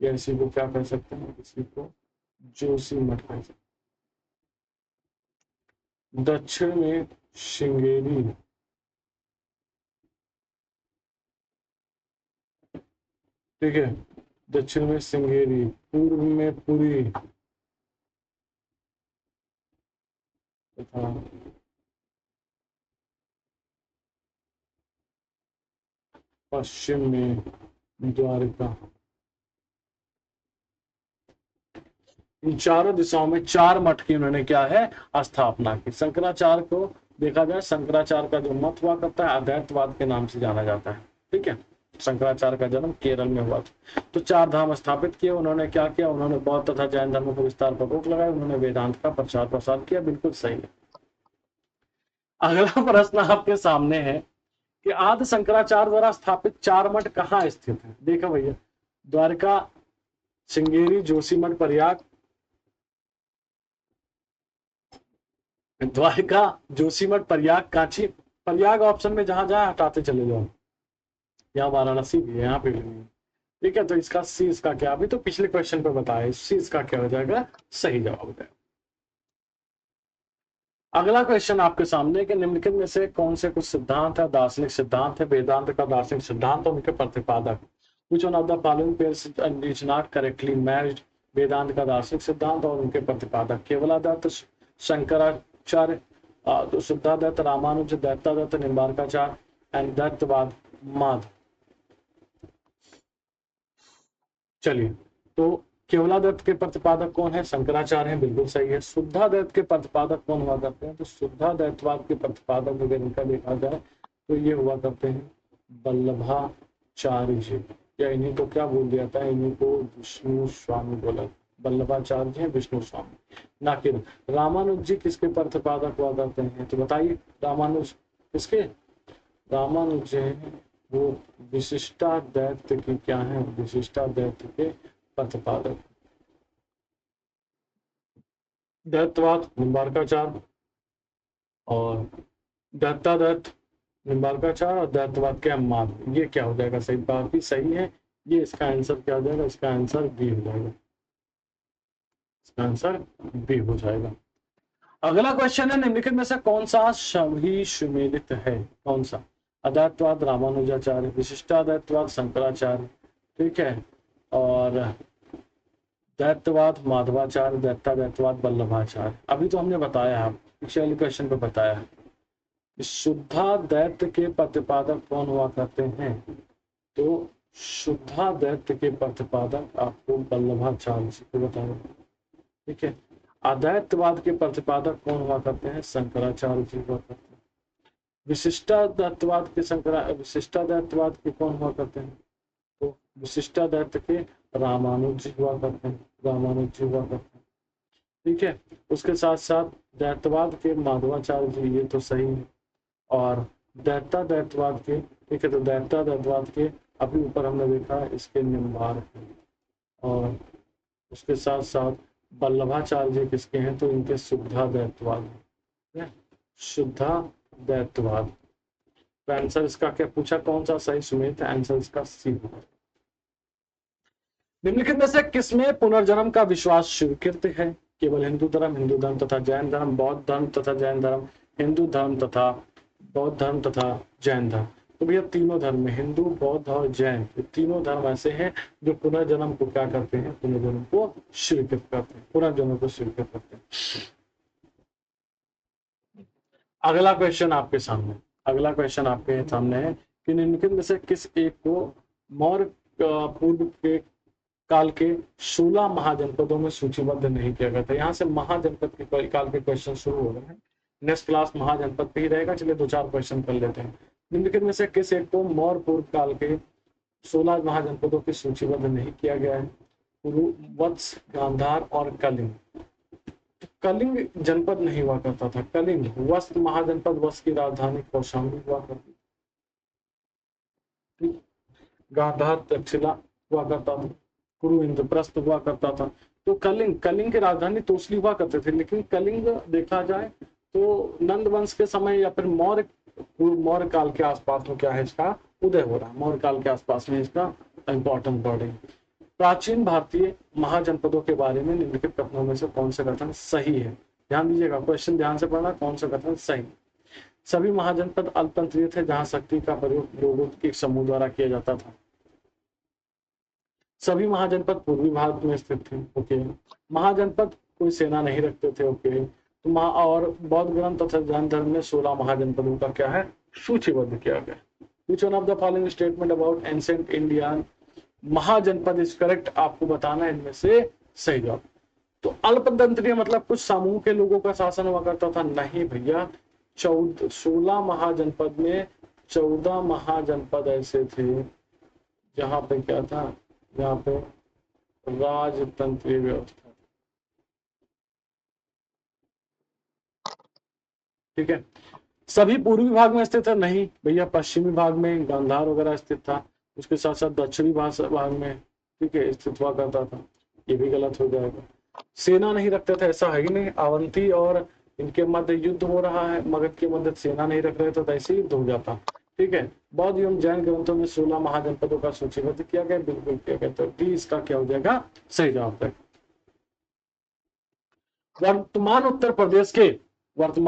या इसी को क्या कह सकते हैं, इसी को जोशी मठ कह सकते हैं। दक्षिण में श्रृंगेरी, ठीक है, दक्षिण में श्रृंगेरी, पूर्व में पुरी तथा पश्चिम में द्वारका। इन चारों दिशाओं में 4 मठ की उन्होंने क्या है, स्थापना की। शंकराचार्य को देखा जाए, शंकराचार्य का जो मत हुआ करता है अद्वैतवाद के नाम से जाना जाता है, ठीक है। शंकराचार्य का जन्म केरल में हुआ था। तो 4 धाम स्थापित किए। उन्होंने क्या किया, उन्होंने बौद्ध तथा जैन धर्म को विस्तार पर रोक लगाई। उन्होंने वेदांत का प्रचार प्रसार किया, बिल्कुल सही है। अगला प्रश्न आपके सामने है कि आदि शंकराचार्य द्वारा स्थापित 4 मठ कहाँ स्थित है। देखो भैया, द्वारका, श्रृंगेरी, जोशीमठ, प्रयाग, द्वारका, जोशीमठ, प्रयाग, कांची। प्रयाग ऑप्शन में जहां जहां हटाते चले जाओ, यहाँ वाराणसी भी है, यहाँ पे भी नहीं है, ठीक है। तो इसका सी, इसका क्या, अभी तो पिछले क्वेश्चन पे बताया, सी इसका क्या हो जाएगा, सही जवाब हो जाएगा। अगला क्वेश्चन आपके सामने कि निम्नलिखित में से कौन से कुछ सिद्धांत है, दार्शनिक सिद्धांत है, वेदांत का दार्शनिक सिद्धांत और उनके प्रतिपादक। Which one of the following pairs is not correctly matched? वेदांत का दार्शनिक सिद्धांत और उनके प्रतिपादक केवलादत्त, शंकराचार्य, तो शुद्धादत्त, रामानुज, दैत्यादत्त, निम्बार्काचार्य एंड दैत्यवाद माध। चलिए, तो केवलादत्त के प्रतिपादक कौन है, शंकराचार्य हैं, बिल्कुल सही है। शुद्धादत्त के प्रतिपादक कौन हुआ करते हैं, तो शुद्धादैतवाद के प्रतिपादक अगर इनका देखा जाए तो ये हुआ करते हैं वल्लभाचार्य जी, या इन्हीं को क्या बोल दिया था, इन्हीं को विष्णु स्वामी बोला, वल्लभाचार्य जी विष्णु स्वामी ना कि रामानुज जी किसके प्रतिपादक हुआ करते हैं, तो बताइए रामानुज किसके, रामानुज जी वो विशिष्टाद्वैत की क्या है, विशिष्टाद्वैत के प्रतिपादक। दैत्यवाद निम्बार्काचार्य और दैत्यादत्त, निम्बार्काचार्य और दैत्यवाद के माध, ये क्या हो जाएगा, सही, बाकी सही है। ये इसका आंसर क्या हो जाएगा, इसका आंसर बी हो जाएगा, इसका आंसर बी हो जाएगा। अगला क्वेश्चन है निम्नलिखित में से कौन सा सभी सुमेलित है, कौन सा, अद्वैतवाद रामानुजाचार्य, विशिष्टाद्वैतवाद शंकराचार्य, ठीक है, और दैत्यवाद माधवाचार्य, दैत्यादैतवाद वल्लभाचार्य। अभी तो हमने बताया है, पिछले क्वेश्चन पे बताया है। शुद्धाद्वैत के प्रतिपादक कौन हुआ करते हैं, तो शुद्धाद्वैत के प्रतिपादक आपको वल्लभाचार्य जी को बताया, ठीक है। अद्वैतवाद के प्रतिपादक कौन हुआ करते हैं, शंकराचार्य जी हुआ करते हैं। विशिष्टाद्वैतवाद के विशिष्टाद्वैतवाद के कौन हुआ करते हैं, तो विशिष्टाद्वैत के रामानुज जी हुआ करते हैं, रामानुज जी हुआ करते हैं, ठीक है। उसके साथ साथ दैत्यवाद के माधवाचार्य जी, ये तो सही है। और दैत्यादैतवाद के, ठीक है, तो दैत्यादैतवाद के अभी ऊपर हमने देखा इसके निम्बार्क, और उसके साथ साथ वल्लभाचार्य जी किसके हैं, तो इनके शुद्धाद्वैतवाद है, शुद्धाद्वैतवाद। तो आंसर इसका क्या पूछा, कौन सा सही सुमित, आंसर इसका सी होगा। निम्नलिखित में से किसमें पुनर्जन्म का विश्वास स्वीकृत है, केवल हिंदू धर्म तथा जैन धर्म, बौद्ध धर्म तथा जैन धर्म, हिंदू धर्म तथा बौद्ध धर्म तथा जैन धर्म। तो भैया तीनों धर्म में, हिंदू, बौद्ध और जैन, ये तीनों धर्म ऐसे हैं जो पुनर्जन्म को क्या करते हैं, पुनर्जन्म को स्वीकृत करते हैं, पुनर्जन्म को स्वीकृत करते हैं। अगला क्वेश्चन आपके सामने, अगला क्वेश्चन आपके सामने है कि निम्नलिखित में से किस एक को मौर्य पूर्व के काल के 16 महाजनपदों में सूचीबद्ध नहीं किया गया था। यहाँ से महाजनपद के काल के क्वेश्चन शुरू हो रहे हैं, नेक्स्ट क्लास महाजनपद पे ही रहेगा। चलिए 2-4 क्वेश्चन कर लेते हैं। निम्नलिखित में से किस एक को मौर्य पूर्व काल के 16 महाजनपदों की सूचीबद्ध नहीं किया गया है, कुरु, वत्स, गांधार और कलिंग। कलिंग जनपद नहीं हुआ करता था, कलिंग वस्त महाजनपद, वस्त की राजधानी कौशाम्बी हुआ करती, ठीक, गांधार तक्षशिला हुआ करता था, कुरु इंद्रप्रस्थ हुआ करता था। तो कलिंग, कलिंग की राजधानी तोसली हुआ करते थे, लेकिन कलिंग देखा जाए तो नंद वंश के समय या फिर मौर्य काल के आसपास में क्या है इसका उदय हो रहा है, मौर्य काल के आसपास में इसका इंपॉर्टेंट वर्ड है। प्राचीन भारतीय महाजनपदों के बारे में निम्नलिखित कथनों में से कौन सा कथन सही है? ध्यान दीजिएगा, क्वेश्चन ध्यान से पढ़ना, कौन सा कथन सही? सभी महाजनपद अल्पतंत्रीय थे जहां शक्ति का प्रयोग लोगों के एक समूह द्वारा किया जाता था। सभी महाजनपद पूर्वी भारत में स्थित थे। ओके। महाजनपद कोई सेना नहीं रखते थे। ओके। तो और बौद्ध ग्रंथ तथा जैन धर्म में 16 महाजनपदों का क्या है सूचीबद्ध किया गया। Which one of the following statement about ancient India Mahajanapada is correct? आपको बताना है इनमें से सही जवाब। तो अल्पतंत्रीय मतलब कुछ समूह के लोगों का शासन हुआ करता था? नहीं भैया, 16 महाजनपद में 14 महाजनपद ऐसे थे जहां पे क्या था, जहां पे राजतंत्रीय व्यवस्था। ठीक है। सभी पूर्वी भाग में स्थित है? नहीं भैया, पश्चिमी भाग में गांधार वगैरह स्थित था, उसके साथ साथ दक्षिणी भाग में ठीक है स्थित हुआ करता था। ये भी गलत हो जाएगा। सेना नहीं रखते थे, ऐसा है ही नहीं। अवंती और इनके मध्य युद्ध हो रहा है, मगध के मध्य सेना नहीं रख रहे थे तो ऐसे युद्ध हो जाता। ठीक है। बौद्ध एवं जैन ग्रंथों में 16 महाजनपदों का सूचीबद्ध किया गया, बिल्कुल किया गया। तो डी इसका क्या हो जाएगा सही जवाब है। वर्तमान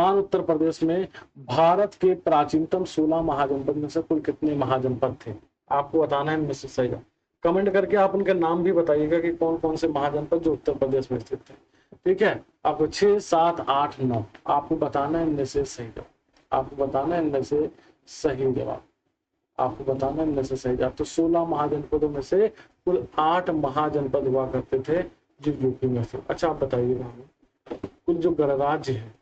उत्तर प्रदेश में भारत के प्राचीनतम 16 महाजनपद में से कुल कितने महाजनपद थे? आपको बताना है इनमें से सही जवाब। कमेंट करके आप उनके नाम भी बताइएगा कि कौन कौन से महाजनपद जो उत्तर प्रदेश में स्थित थे। ठीक है। आपको 6, 7, 8, 9 आपको बताना है इनमें से सही जवाब। आपको बताना है इनमें से सही जवाब। आपको बताना है इनमें से सही जवाब। तो 16 महाजनपदों में से कुल 8 महाजनपद हुआ करते थे जो यूपी में थे। अच्छा आप बताइएगा हमें कुल जो गणराज्य है,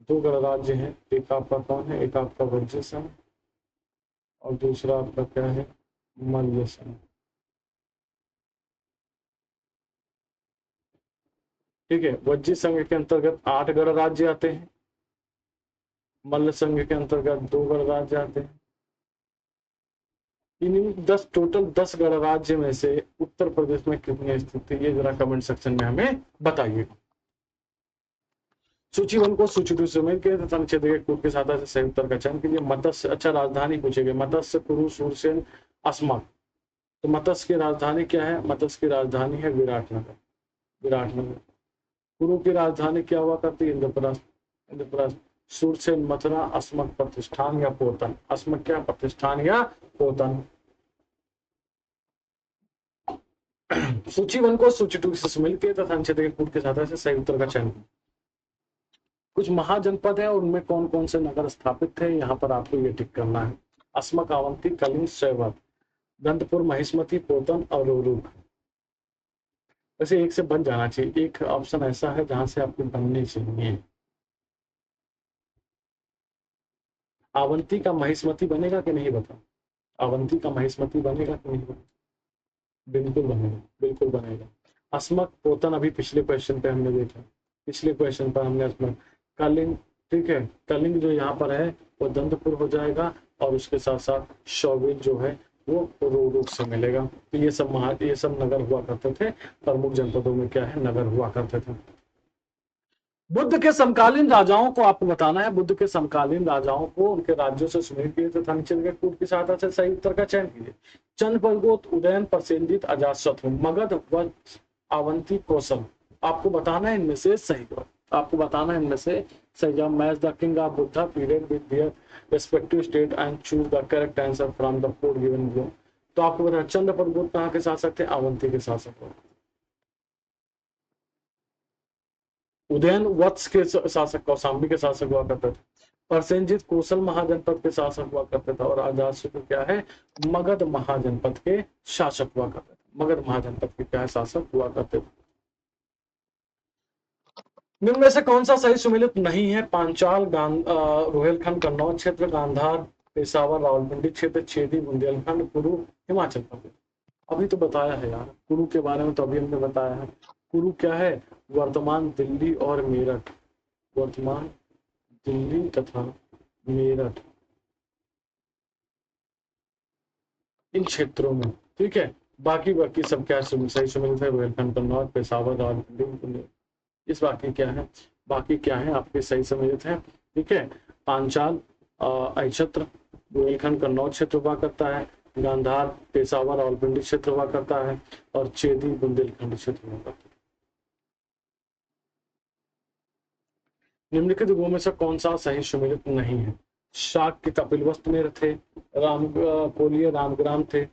2 गणराज्य हैं, एक आपका कौन है, एक आपका वज्र संघ और दूसरा आपका क्या है मल्ल संघ। ठीक है। वज्र संघ के अंतर्गत 8 गणराज्य आते हैं, मल्ल संघ के अंतर्गत 2 गणराज्य आते हैं। इन 10 टोटल 10 गणराज्य में से उत्तर प्रदेश में कितने स्थित थे, ये जरा कमेंट सेक्शन में हमें बताइएगा। सूची 1 को सूची 2 से मिलकर तथा अनुच्छेद कूट के साथ सही उत्तर का चयन कीजिए। मत्स्य, अच्छा राजधानी पूछेगी, मत्स्य, कुरु, सूरसेन, अस्मक। तो मत्स्य की राजधानी क्या है? मत्स्य की राजधानी है विराटनगर। विराटनगर। कुरु की राजधानी क्या हुआ करती है? इंद्रप्रस्थ। इंद्रप्रस्थ। सूरसेन मथुरा, अस्मक प्रतिष्ठान या पोतन। अस्मक क्या? प्रतिष्ठान या पोतन। सूची 1 को सूची 2 से मिलकर तथा अनुच्छेद कूट के साथ सही उत्तर का चयन। कुछ महाजनपद है और उनमें कौन कौन से नगर स्थापित थे, यहाँ पर आपको ये टिक करना है। अस्मक, अवंती, कलिंग, शैवत, दंतपुर, महिष्मती, पोतन और रोरुक। वैसे एक से बन जाना चाहिए, एक ऑप्शन ऐसा है जहां से आपको बनने चाहिए। अवंती का महिष्मती बनेगा कि नहीं बता? अवंती का महिष्मती बनेगा कि नहीं बनेगा? बिल्कुल बनेगा, बिल्कुल बनेगा। अस्मक, पोतन अभी पिछले क्वेश्चन पे हमने देखा, पिछले क्वेश्चन पर हमने अस्मक। कलिंग, ठीक है, कलिंग जो यहाँ पर है वो दंतपुर हो जाएगा और उसके साथ साथ शौविल जो है वो रोरुक से मिलेगा। तो ये सब नगर हुआ करते थे, प्रमुख जनपदों में क्या है नगर हुआ करते थे। बुद्ध के समकालीन राजाओं को आपको बताना है, बुद्ध के समकालीन राजाओं को उनके राज्यों से सुमेर किए तथा नीचे के कूट की सहायता से सही उत्तर का चयन कीजिए। चंद्रप्रगोत, उदयन, प्रसेनजीत, अजातशत्रु, मगध, वत्स, अवंती, कौशल। आपको बताना है इनमें से सही जवाब। आपको बताना है इनमें से सही जवाब। Match the king of Buddha period with their respective state and choose the correct answer from the four given below. तो आपको बताना चंद्रप्रगोत कहाँ के शासक थे? अवंती के शासक थे। उदयन वत्स के शासक, कौशाम्बी के शासक हुआ करते थे। प्रसेनजीत कौशल महाजनपद के शासक हुआ करते थे और अजातशत्रु क्या है मगध महाजनपद के शासक हुआ करते थे। मगध महाजनपद के क्या है शासक हुआ करते थे। निम्न में से कौन सा सही सुमेलित नहीं है? पांचाल, रोहिलखंड, कन्नौज क्षेत्र, गांधार, पेशावर, रावलपिंडी क्षेत्र, छेदी, बुंदेलखंड, कुरु, हिमाचल प्रदेश। अभी तो बताया है यार, कुरु के बारे में तो अभी हमने बताया है। कुरु क्या है? वर्तमान दिल्ली और मेरठ, वर्तमान दिल्ली तथा मेरठ इन क्षेत्रों में, ठीक है। बाकी बाकी सब क्या सही सम्मिलित है, रोहिलखंड, कन्नौज, पेशावर, रावलपिंडी, इस बाकी क्या है, बाकी क्या है आपके सही सम्मिलित है, ठीक है। पांचाल क्षेत्र रोहिलखंड कन्नौज क्षेत्र हुआ करता है, गांधार पेशावर रावलपिंडी क्षेत्र हुआ करता है, और चेदी बुंदेलखंड क्षेत्र हुआ करता है। निम्नलिखित युगों में से कौन सा सही सुमेलित नहीं है? शाक के कपिलवस्तु में थे, राम कोलिय रामग्राम थे,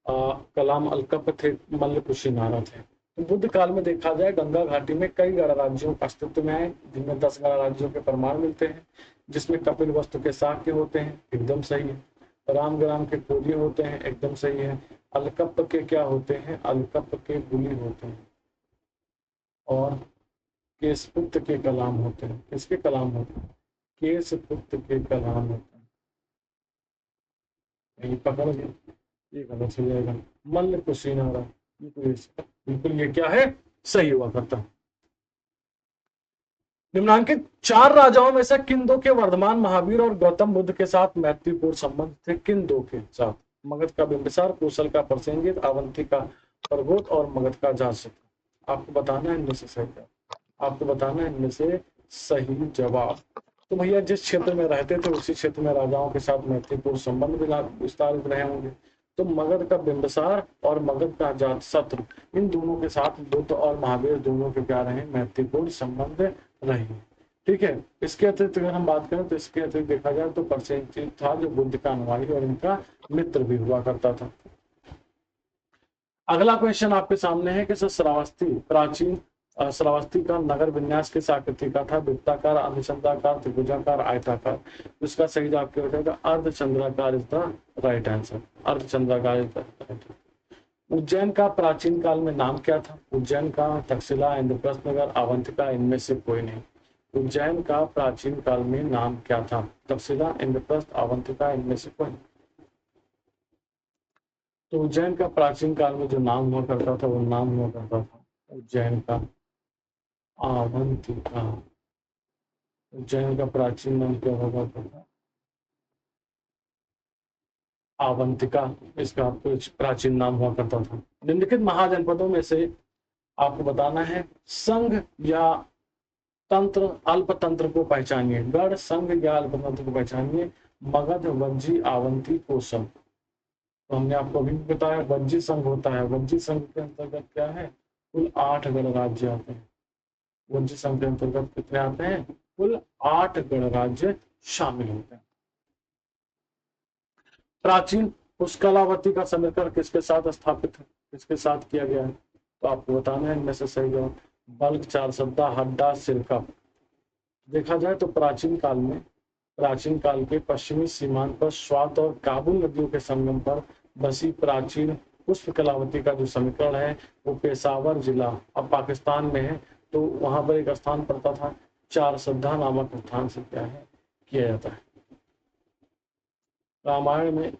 कलाम अलकप थे, मल्ल कुशीनारा थे। तो बुद्ध काल में देखा जाए गंगा घाटी में कई गणराज्यों अस्तित्व में आए, जिनमें 10 गणराज्यों के प्रमाण मिलते हैं, जिसमें कपिल वस्तु के शाक्य होते हैं, एकदम सही है। रामग्राम के कोलिय होते हैं, एकदम सही है। अलकप के क्या होते हैं? अलकप के गुली होते हैं। और केशपुत्र के कलाम होते हैं। किसके कलाम होते हैं? केशपुत्र के कलाम होते हैं। यही पकड़ गए, ये गलत हो जाएगा। मल्ल कुशीनारा, बिल्कुल ये क्या है? सही हुआ करता। निम्नांकित 4 राजाओं में से किन दो के वर्धमान महावीर और गौतम बुद्ध के साथ मैत्रीपूर्ण संबंध थे? किन दो के साथ? मगध का बिंबिसार, कौशल का प्रसेनजित, अवंती का प्रबोध और मगध का जातशत्रु। आपको बताना है इनमें से सही क्या, आपको बताना है इनमें से सही जवाब। तो भैया जिस क्षेत्र में रहते थे उसी क्षेत्र में राजाओं के साथ मैत्रीपूर्ण संबंध विस्तारित रहे होंगे। तो मगध का बिंबिसार और मगध का जातशत्रु, इन दोनों के साथ बुद्ध और महावीर दोनों के क्या रहे? मैत्रीपूर्ण संबंध रहे। ठीक है। इसके अतिरिक्त अगर हम बात करें तो इसके अतिरिक्त देखा जाए तो प्रसेनजित था जो बुद्ध का अनुयायी और इनका मित्र भी हुआ करता था। अगला क्वेश्चन आपके सामने है कि श्रावस्ती प्राचीन श्रावस्ती का नगर विन्यास किस आकृति का था? वृत्ताकार, अनुचंद्राकार, त्रिभुजाकार, आयताकार। इसका सही जवाब क्या हो जाएगा? अर्धचंद्राकार इज द राइट आंसर। अर्धचंद्राकार is the right answer. Ujjain का प्राचीन काल में नाम क्या था? उज्जैन का, तक्षशिला, इंद्रप्रस्थ नगर, अवंतिका, इनमें से कोई नहीं। उज्जैन का प्राचीन काल में नाम क्या था? तक्षशिला, इंद्रप्रस्थ, अवंतिका, इनमें से कोई नहीं। तो उज्जैन का प्राचीन काल में जो नाम हुआ करता था वो नाम हुआ करता था उज्जैन का अवंतिका। उज्जैन का प्राचीन नाम क्या हुआ करता था? अवंतिका, इसका प्राचीन नाम हुआ करता था। निम्नलिखित महाजनपदों में से आपको बताना है संघ या तंत्र अल्पतंत्र को पहचानिए। गढ़, संघ या अल्पतंत्र को पहचानिए। मगध, वज्जी, आवंती, कोसल। तो हमने आपको अभी भी बताया वज्जी संघ होता है। वज्जी संघ के अंतर्गत क्या है? कुल 8 गणराज्य आते हैं। वज्जी संघ के अंतर्गत कितने आते हैं? कुल 8 गणराज्य शामिल होते हैं। प्राचीन पुष्कलावती का समीकरण किसके साथ स्थापित है? किसके साथ किया गया है? तो आपको बताना है इनमें से सही जवाब। बल्क, चारसद्दा, हड्डा, सिरकप। देखा जाए तो प्राचीन काल के पश्चिमी सीमांत पर स्वात और काबुल नदियों के संगम पर बसी प्राचीन पुष्प कलावती का जो समीकरण है वो पेशावर जिला अब पाकिस्तान में है। तो वहां पर एक स्थान पड़ता था, चारसद्दा नामक स्थान से क्या है किया जाता है। रामायण में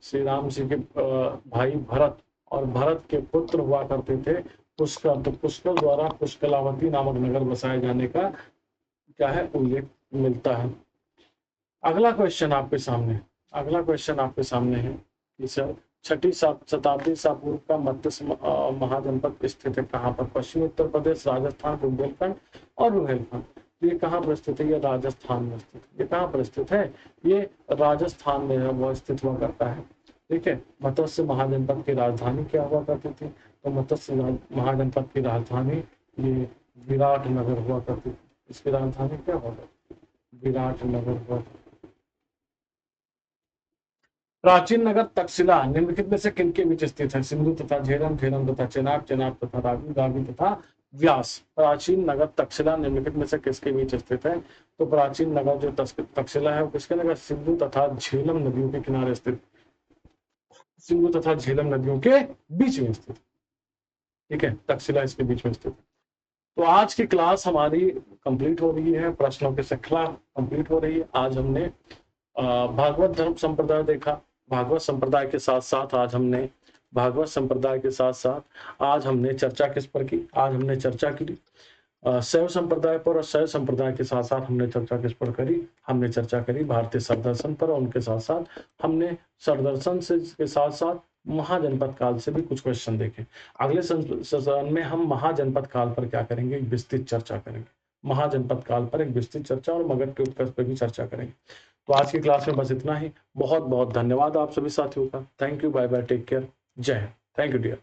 श्री राम जी के भाई भरत और भरत के पुत्र हुआ करते थे पुष्कर। तो पुष्कर द्वारा पुष्कलावती नामक नगर बसाए जाने का क्या है उल्लेख मिलता है। अगला क्वेश्चन आपके सामने है कि सर 6ठी शताब्दी ईसा पूर्व का मत्स्य महाजनपद स्थित है कहाँ पर? पश्चिमी उत्तर प्रदेश, राजस्थान, बुंदेलखंड और रुहेलखंड। ये कहाँ पर स्थित है? ये राजस्थान में स्थित है। ये कहाँ पर स्थित है? ये राजस्थान में वो स्थित हुआ करता है। ठीक है। मत्स्य महाजनपद की राजधानी क्या हुआ करती थी? तो मत्स्य महाजनपद की राजधानी ये विराट नगर हुआ करती थी। इसकी राजधानी क्या हुआ करती? विराट नगर हुआ। प्राचीन नगर तक्षशिला निम्नलिखित में से किनके बीच स्थित है? सिंधु तथा झेलम, झेलम तथा चेनाब, चेनाब तथा रावी, रावी तथा व्यास। प्राचीन नगर तक्षशिला निम्नलिखित में से किसके बीच स्थित है? तो प्राचीन नगर जो तक्षशिला है वो किसके नगर? सिंधु तथा झेलम नदियों के किनारे स्थित, सिंधु तथा झेलम नदियों के बीच में स्थित। ठीक है, तक्षशिला इसके बीच में स्थित। तो आज की क्लास हमारी कंप्लीट हो रही है, प्रश्नों की श्रृंखला कंप्लीट हो रही है। आज हमने भागवत धर्म संप्रदाय देखा। भागवत संप्रदाय के साथ साथ आज हमने चर्चा किस पर की? आज हमने चर्चा की शैव संप्रदाय पर, और शैव संप्रदाय के साथ साथ हमने चर्चा किस पर करी? हमने चर्चा करी भारतीय सरदर्शन पर, और उनके साथ साथ हमने सरदर्शन से के साथ साथ महाजनपद काल से भी कुछ क्वेश्चन देखें। अगले सेशन में हम महाजनपद काल पर क्या करेंगे, एक विस्तृत चर्चा करेंगे। महाजनपद काल पर एक विस्तृत चर्चा और मगध के उत्कर्ष पर भी चर्चा करेंगे। तो आज की क्लास में बस इतना ही। बहुत बहुत धन्यवाद आप सभी साथियों का। Thank you, bye bye, take care, जय हिंद। Thank you dear.